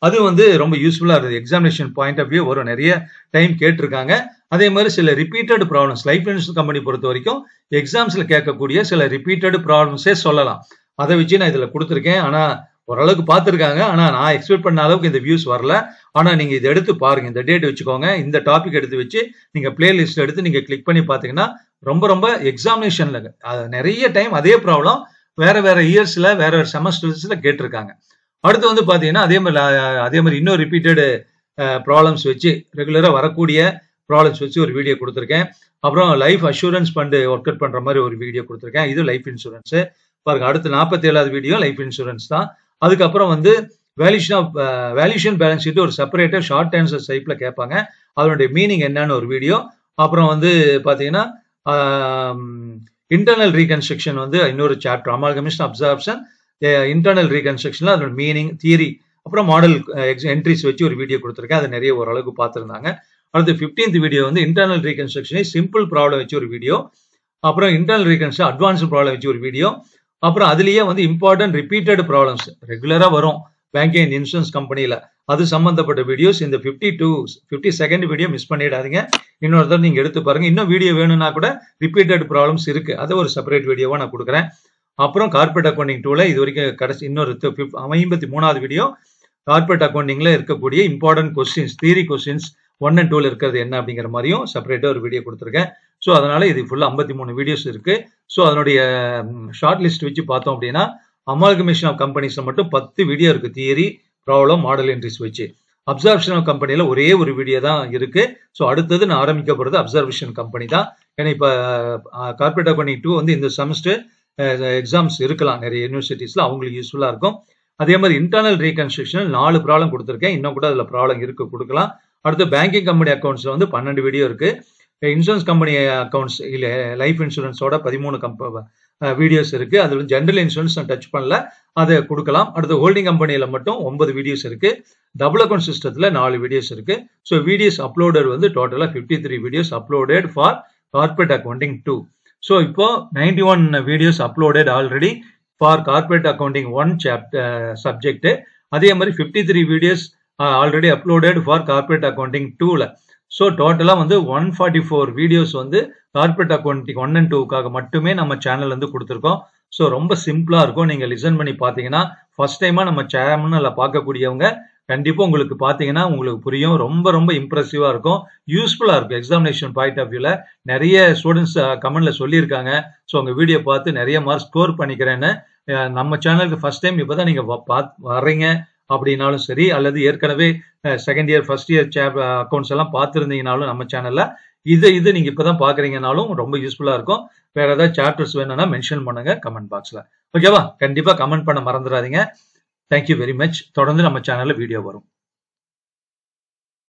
அது வந்து ரொம்ப யூஸ்ஃபுல்லா இருக்குது. எக்ஸாமினேஷன் பாயிண்ட் ஆஃப் வியூ வரும். நிறைய டைம் கேட்டிருக்காங்க. அதே மாதிரி சில repeated problems life insurance company பொறுத்த வரைக்கும் எக்ஸாம்ஸ்ல கேட்கக்கூடிய சில ரிப்பீட்டட் ப்ராப்ளம்ஸே சொல்லலாம். அதை வச்சு நான் இதுல கொடுத்துருக்கேன். ஆனா ஓரளவுக்கு பார்த்துருக்காங்க. ஆனா நான் எக்ஸ்பெக்ட் பண்ண அளவுக்கு இந்த வியூஸ் வரல. ஆனா நீங்க இதை எடுத்து பாருங்க. இந்த டேட் வச்சுக்கோங்க. இந்த டாபிக் எடுத்து வச்சு நீங்க பிளேலிஸ்ட் எடுத்து நீங்க கிளிக் பண்ணி பாத்தீங்கன்னா ரொம்ப ரொம்ப எக்ஸாமினேஷன்ல நிறைய டைம் அதே ப்ராப்ளம் வேற வேற இயர்ஸ்ல வேற வேற செமஸ்டர்ஸ்ல கேட்டிருக்காங்க. அடுத்து வந்து பாத்தீங்கன்னா அதே மாதிரி இன்னும் ரிப்பீட்டட் ப்ராப்ளம்ஸ் வச்சு ரெகுலரா வரக்கூடிய ப்ராப்ளம்ஸ் வச்சு ஒரு வீடியோ கொடுத்துருக்கேன். அப்புறம் life assurance fund work out பண்ற மாதிரி ஒரு வீடியோ கொடுத்துருக்கேன். இது லைஃப் இன்சூரன்ஸ் பாருங்க. அடுத்து 47வது வீடியோ லைஃப் இன்சூரன்ஸ் தான். அதுக்கப்புறம் வந்து வேல்யூஷன் பேலன்ஸ் ஷீட் ஒரு செப்பரேட்டா ஷார்ட் ஆன்சர் டைப்ல கேட்பாங்க. அதனுடைய மீனிங் என்னன்னு ஒரு வீடியோ. அப்புறம் வந்து பாத்தீங்கன்னா இன்டர்னல் ரீகன்ஸ்ட்ரக்ஷன் வந்து இன்னொரு சாப்டர் அமால்கமேஷன் அப்சார்ப்ஷன் இன்டர்னல் ரீகன்ஸ்ட்ரக்ஷன்ல அதோட மீனிங் தியரி அப்புறம் மாடல் என்ட்ரிஸ் வச்சு ஒரு வீடியோ கொடுத்துருக்கேன். அது நிறைய ஓரளவுக்கு பார்த்துருந்தாங்க. அடுத்து 15th வீடியோ வந்து இன்டர்னல் ரீகன்ஸ்ட்ரக்ஷன் சிம்பிள் ப்ராப்ளம் வச்சு ஒரு வீடியோ. அப்புறம் இன்டர்னல் ரீகன்ஸ்ட்ரக்ஷன் அட்வான்ஸ்டு ப்ராப்ளம் வச்சு ஒரு வீடியோ. அப்புறம் அதுலயே வந்து இம்பார்ட்டன்ட் ரிப்பீட்டட் ப்ராப்ளம்ஸ் ரெகுலரா வரும் பேங்கிங் அண்ட் இன்சூரன்ஸ் கம்பெனில அது சம்பந்தப்பட்ட வீடியோஸ். இந்த 52nd வீடியோ மிஸ் பண்ணிடாதீங்க. இன்னொரு தடவை நீங்க எடுத்து பாருங்க. இன்னும் வீடியோ வேணும்னா கூட ரிப்பீட்டட் ப்ராப்ளம்ஸ் இருக்கு. அதை ஒரு செப்பரேட் வீடியோவா நான் கொடுக்குறேன். அப்புறம் கார்பரேட் அக்கௌண்டிங் 2ல இது வரைக்கும் கடைசி இன்னொரு 53வது வீடியோ கார்பரேட் அக்கௌண்டிங்ல இருக்கக்கூடிய important questions theory questions 1 and 2ல இருக்கிறது என்ன அப்படிங்கிற மாதிரியும் செப்பரேட்டா ஒரு வீடியோ கொடுத்துருக்கேன். ஸோ அதனால இது ஃபுல்லா 53 வீடியோஸ் இருக்கு. ஸோ அதனுடைய ஷார்ட் லிஸ்ட் வச்சு பார்த்தோம் அப்படின்னா அமால்கமேஷன் ஆஃப் கம்பெனிஸ்ல மட்டும் 10 வீடியோ இருக்கு. தியரி ப்ராப்ளம் மாடல் என்ட்ரிஸ் வச்சு. அப்சர்வேஷன் ஆஃப் கம்பெனில ஒரே ஒரு வீடியோ தான் இருக்கு. ஸோ அடுத்தது நான் ஆரம்பிக்க போறது அப்சர்வேஷன் கம்பெனி தான். ஏன்னா இப்ப கார்பரேட் அக்கௌண்டிங் 2 வந்து இந்த செமஸ்டர் எக்ஸாம்ஸ் இருக்கலாம் நிறைய யூனிவர்சிட்டிஸ்ல, அவங்களுக்கு யூஸ்ஃபுல்லா இருக்கும். அதே மாதிரி இன்டர்னல் ரீகன்ஸ்ட்ரக்ஷன் 4 ப்ராப்ளம் கொடுத்துருக்கேன். இன்னும் கூட அதுல ப்ராப்ளம் இருக்கு, கொடுக்கலாம். அடுத்து பேங்கிங் கம்பெனி அக்கௌண்ட்ஸ்ல வந்து 12 வீடியோ இருக்கு. இன்சூரன்ஸ் கம்பெனி அக்கௌண்ட்ஸ் இல்ல லைஃப் இன்சூரன்ஸோட 13 வீடியோஸ் இருக்கு. அதுல ஜெனரல் இன்சூரன்ஸ் டச் பண்ணல, அதை கொடுக்கலாம். அடுத்து ஹோல்டிங் கம்பெனியில மட்டும் 9 வீடியோஸ் இருக்கு. டபுள் அக்கௌண்ட் சிஸ்டத்துல 4 வீடியோஸ் இருக்கு. ஸோ வீடியோஸ் அப்லோடட் வந்து டோட்டலா 53 videos uploaded for corporate accounting 2. So இப்போ 91 videos uploaded already for corporate accounting 1 subject. அதே மாதிரி 53 videos already uploaded for corporate accounting 2ல. ஸோ டோட்டலா வந்து 144 வீடியோஸ் வந்து கார்பரேட் அக்கௌண்டிங் 1 and 2க்காக மட்டுமே நம்ம சேனல் வந்து கொடுத்துருக்கோம். ஸோ ரொம்ப சிம்பிளா இருக்கும். நீங்க லிசன் பண்ணி பாத்தீங்கன்னா ஃபர்ஸ்ட் டைமா நம்ம சேனல்ல பார்க்கக்கூடியவங்க கண்டிப்பா உங்களுக்கு பாத்தீங்கன்னா உங்களுக்கு புரியும். ரொம்ப ரொம்ப இம்ப்ரெசிவா இருக்கும், யூஸ்ஃபுல்லா இருக்கும். எக்ஸாமினேஷன் பாயிண்ட் ஆஃப் வியூல நிறைய ஸ்டூடெண்ட்ஸ் கமெண்ட்ல சொல்லியிருக்காங்க. ஸோ உங்க வீடியோ பார்த்து நிறைய மார்க் ஸ்கோர் பண்ணிக்கிறேன்னு. நம்ம சேனலுக்கு ஃபர்ஸ்ட் டைம் இப்பதான் நீங்க வர்றீங்க அப்படின்னாலும் சரி, அல்லது ஏற்கனவே second year first year accounts எல்லாம் பார்த்துருந்தீங்கனாலும் நம்ம சேனல்ல இது நீங்க இப்பதான் பாக்குறீங்கனாலும் ரொம்ப யூஸ்ஃபுல்லா இருக்கும். வேற ஏதாவது சாப்டர்ஸ் வேணும்னா மென்ஷன் பண்ணுங்க கமெண்ட் பாக்ஸ்ல. ஓகேவா? கண்டிப்பா கமெண்ட் பண்ண மறந்துடாதீங்க. Thank you very much. தொடர்ந்து நம்ம சேனல்ல வீடியோ வரும்.